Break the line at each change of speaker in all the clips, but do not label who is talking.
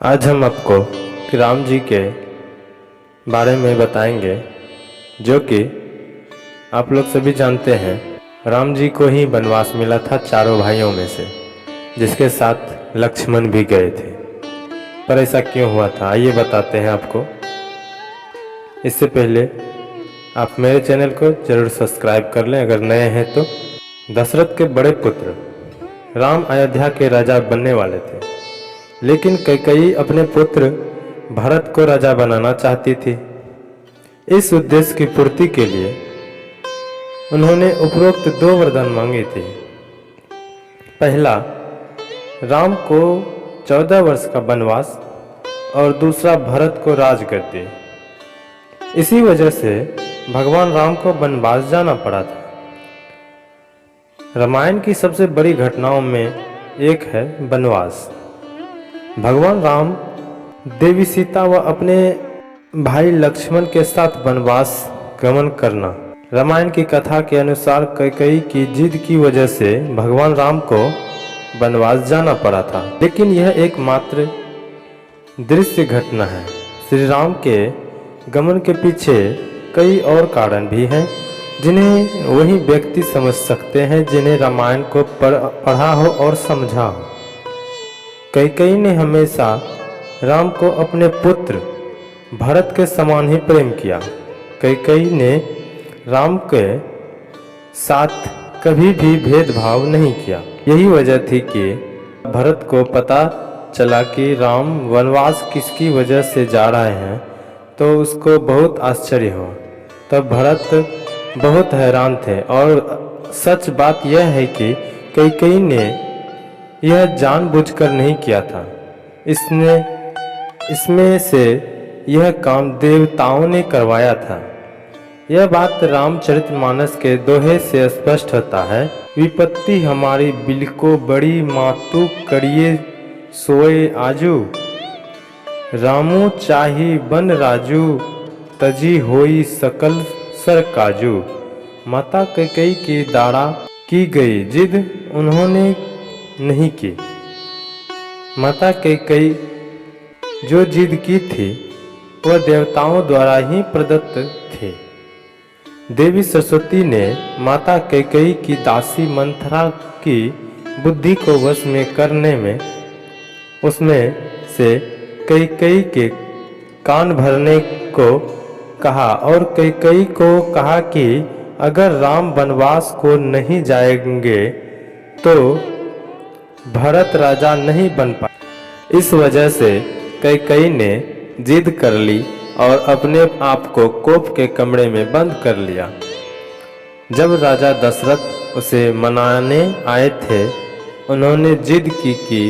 आज हम आपको राम जी के बारे में बताएंगे, जो कि आप लोग सभी जानते हैं। राम जी को ही वनवास मिला था चारों भाइयों में से, जिसके साथ लक्ष्मण भी गए थे। पर ऐसा क्यों हुआ था, आइए बताते हैं आपको। इससे पहले आप मेरे चैनल को जरूर सब्सक्राइब कर लें अगर नए हैं तो। दशरथ के बड़े पुत्र राम अयोध्या के राजा बनने वाले थे, लेकिन कैकेयी अपने पुत्र भरत को राजा बनाना चाहती थी। इस उद्देश्य की पूर्ति के लिए उन्होंने उपरोक्त 2 वरदान मांगे थे। पहला, राम को 14 वर्ष का वनवास, और दूसरा, भरत को राजगद्दी। इसी वजह से भगवान राम को वनवास जाना पड़ा था। रामायण की सबसे बड़ी घटनाओं में एक है वनवास। भगवान राम, देवी सीता व अपने भाई लक्ष्मण के साथ वनवास गमन करना। रामायण की कथा के अनुसार कैकेयी की जिद की वजह से भगवान राम को वनवास जाना पड़ा था, लेकिन यह एकमात्र दृश्य घटना है। श्री राम के गमन के पीछे कई और कारण भी हैं, जिन्हें वही व्यक्ति समझ सकते हैं जिन्हें रामायण को पढ़ा हो और समझा हो। कैकेयी ने हमेशा राम को अपने पुत्र भरत के समान ही प्रेम किया। कैकेयी ने राम के साथ कभी भी भेदभाव नहीं किया। यही वजह थी कि भरत को पता चला कि राम वनवास किसकी वजह से जा रहे हैं, तो उसको बहुत आश्चर्य हुआ। तब भरत बहुत हैरान थे, और सच बात यह है कि कैकेयी ने यह जानबूझकर नहीं किया था। इसमें से यह काम देवताओं ने करवाया था। यह बात रामचरितमानस के दोहे से स्पष्ट होता है। विपत्ति हमारी बिलको बड़ी, मातु करिए सोए आजू। रामू चाही बन राजू, तजी होई सकल सर काजू। माता कैकेयी की दाड़ा की गई जिद उन्होंने नहीं की। माता कैकेयी जो जिद की थी वह देवताओं द्वारा ही प्रदत्त थी। देवी सरस्वती ने माता कैकेयी की दासी मंथरा की बुद्धि को वश में करने में उसमें से कैकेयी के कान भरने को कहा, और कैकेयी को कहा कि अगर राम वनवास को नहीं जाएंगे तो भरत राजा नहीं बन पाए। इस वजह से कैकेयी ने जिद कर ली और अपने आप को कोप के कमरे में बंद कर लिया। जब राजा दशरथ उसे मनाने आए थे, उन्होंने जिद की कि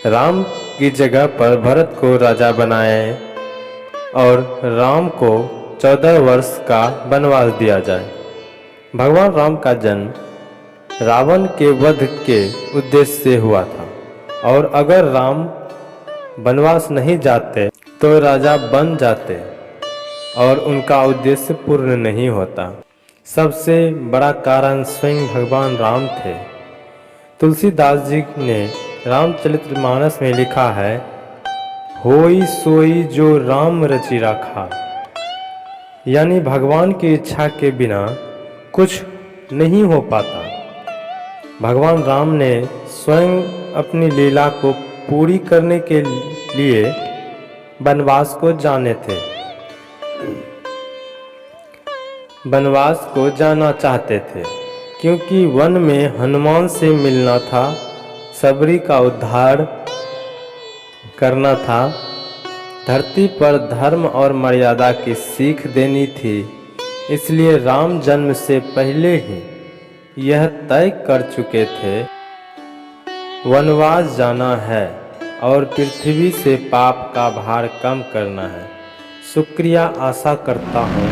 राम की जगह पर भरत को राजा बनाए और राम को 14 वर्ष का वनवास दिया जाए। भगवान राम का जन्म रावण के वध के उद्देश्य से हुआ था, और अगर राम वनवास नहीं जाते तो राजा बन जाते और उनका उद्देश्य पूर्ण नहीं होता। सबसे बड़ा कारण स्वयं भगवान राम थे। तुलसीदास जी ने रामचरितमानस में लिखा है, होई सोई जो राम रचि राखा। यानी भगवान की इच्छा के बिना कुछ नहीं हो पाता। भगवान राम ने स्वयं अपनी लीला को पूरी करने के लिए वनवास को जाने थे, वनवास को जाना चाहते थे, क्योंकि वन में हनुमान से मिलना था, सबरी का उद्धार करना था, धरती पर धर्म और मर्यादा की सीख देनी थी। इसलिए राम जन्म से पहले ही यह तय कर चुके थे, वनवास जाना है और पृथ्वी से पाप का भार कम करना है। शुक्रिया, आशा करता हूँ